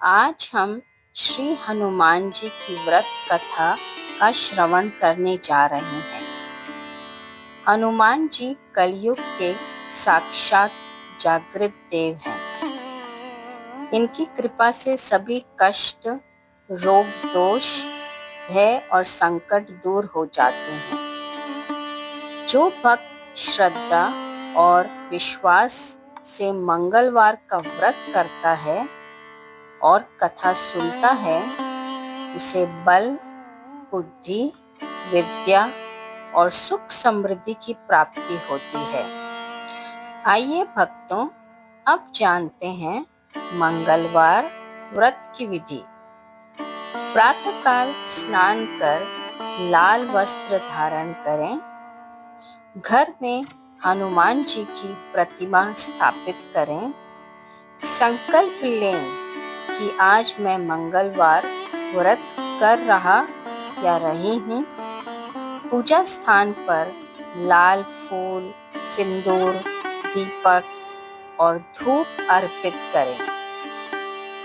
आज हम श्री हनुमान जी की व्रत कथा का श्रवण करने जा रहे हैं। हनुमान जी कलयुग के साक्षात जागृत देव हैं। इनकी कृपा से सभी कष्ट, रोग, दोष, भय और संकट दूर हो जाते हैं। जो भक्त श्रद्धा और विश्वास से मंगलवार का व्रत करता है और कथा सुनता है, उसे बल, बुद्धि, विद्या और सुख समृद्धि की प्राप्ति होती है। आइए भक्तों, अब जानते हैं मंगलवार व्रत की विधि। प्रातःकाल स्नान कर लाल वस्त्र धारण करें। घर में हनुमान जी की प्रतिमा स्थापित करें। संकल्प लें कि आज मैं मंगलवार व्रत कर रहा या रही हूँ। पूजा स्थान पर लाल फूल, सिंदूर, दीपक और धूप अर्पित करें।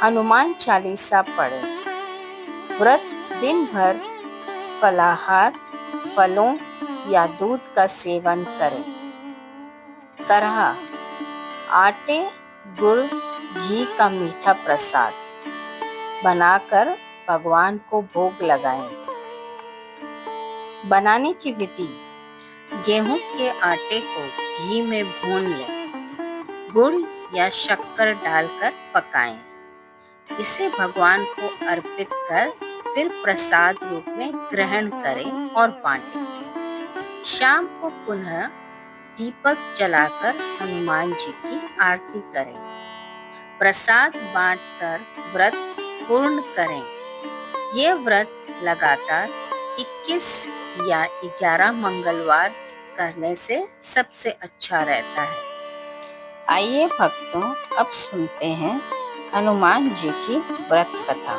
हनुमान चालीसा पढ़ें। व्रत दिन भर फलाहार, फलों या दूध का सेवन करें। करहा, आटे, गुड़, घी का मीठा प्रसाद बनाकर भगवान को भोग लगाएं। बनाने की विधि: गेहूं के आटे को घी में भून लें। गुड़ या शक्कर डालकर पकाएं। इसे भगवान को अर्पित कर फिर प्रसाद रूप में ग्रहण करें और बांटें। शाम को पुनः दीपक जलाकर हनुमान जी की आरती करें। प्रसाद बांटकर व्रत पूर्ण करें। ये व्रत लगातार 21 या 11 मंगलवार करने से सबसे अच्छा रहता है। आइए भक्तों, अब सुनते हैं हनुमान जी की व्रत कथा।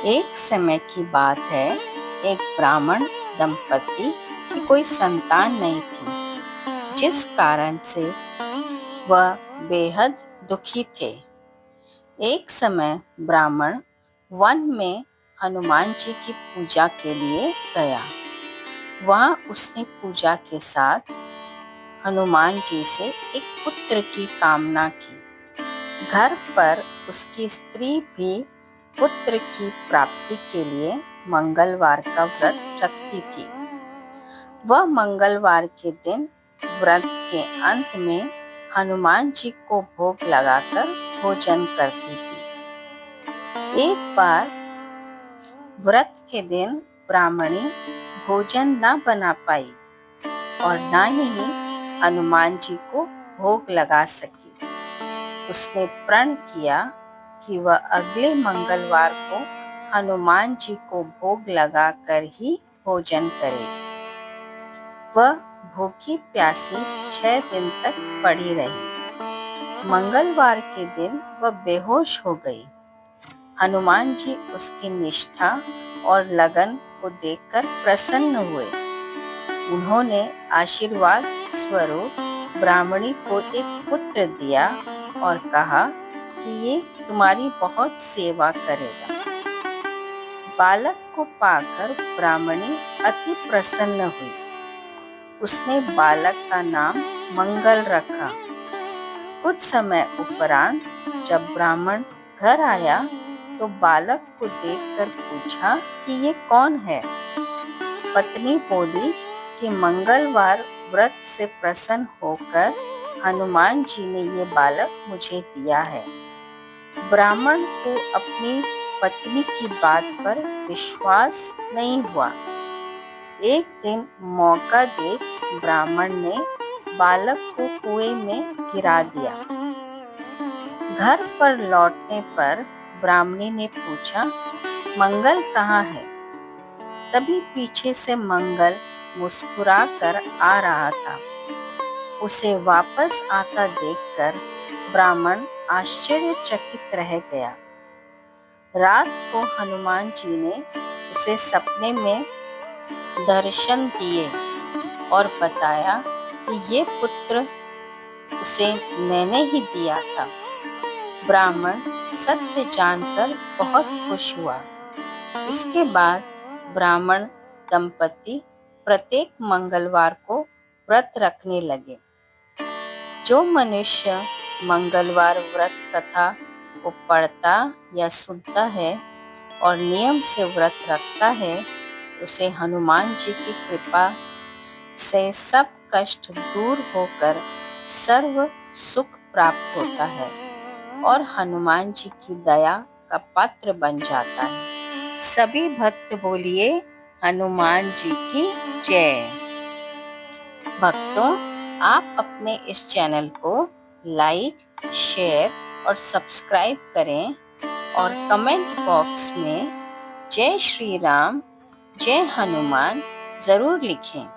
एक समय की बात है, एक ब्राह्मण दंपति की कोई संतान नहीं थी, जिस कारण से वह बेहद दुखी थे। एक समय ब्राह्मण वन में हनुमान जी की पूजा के लिए गया। वहाँ उसने पूजा के साथ हनुमान जी से एक पुत्र की कामना की। घर पर उसकी स्त्री भी पुत्र की प्राप्ति के लिए मंगलवार का व्रत रखती थी। वह मंगलवार के दिन व्रत के अंत में हनुमान जी को भोग लगाकर भोजन करती थी। एक बार व्रत के दिन ब्राह्मणी भोजन न बना पाई और न ही हनुमान जी को भोग लगा सकी। उसने प्रण किया कि वह अगले मंगलवार को हनुमान जी को भोग लगाकर ही भोजन करेगी। वह भूखी प्यासी 6 दिन तक पड़ी रही। मंगलवार के दिन वह बेहोश हो गई। हनुमान जी उसकी निष्ठा और लगन को देखकर प्रसन्न हुए। उन्होंने आशीर्वाद स्वरूप ब्राह्मणी को एक पुत्र दिया और कहा कि ये तुम्हारी बहुत सेवा करेगा। बालक को पाकर ब्राह्मणी अति प्रसन्न हुई। उसने बालक का नाम मंगल रखा। कुछ समय उपरांत जब ब्राह्मण घर आया तो बालक को देखकर पूछा कि ये कौन है। पत्नी बोली कि मंगलवार व्रत से प्रसन्न होकर हनुमान जी ने ये बालक मुझे दिया है। ब्राह्मण को अपनी पत्नी की बात पर विश्वास नहीं हुआ। एक दिन मौका देख ब्राह्मण ने बालक को कुएं में गिरा दिया। घर पर लौटने पर ब्राह्मणी ने पूछा, मंगल कहाँ है? तभी पीछे से मंगल मुस्कुरा कर आ रहा था। उसे वापस आता देखकर ब्राह्मण आश्चर्यचकित रह गया। रात को हनुमान जी ने उसे सपने में दर्शन दिए और बताया कि ये पुत्र उसे मैंने ही दिया था। ब्राह्मण सत्य जानकर बहुत खुश हुआ। इसके बाद ब्राह्मण दंपति प्रत्येक मंगलवार को व्रत रखने लगे। जो मनुष्य मंगलवार व्रत कथा को पढ़ता या सुनता है और नियम से व्रत रखता है, उसे हनुमान जी की कृपा से सब कष्ट दूर होकर सर्व सुख प्राप्त होता है और हनुमान जी की दया का पात्र बन जाता है। सभी भक्त बोलिए हनुमान जी की जय। भक्तों, आप अपने इस चैनल को लाइक, शेयर और सब्सक्राइब करें और कमेंट बॉक्स में जय श्री राम, जय हनुमान जरूर लिखें।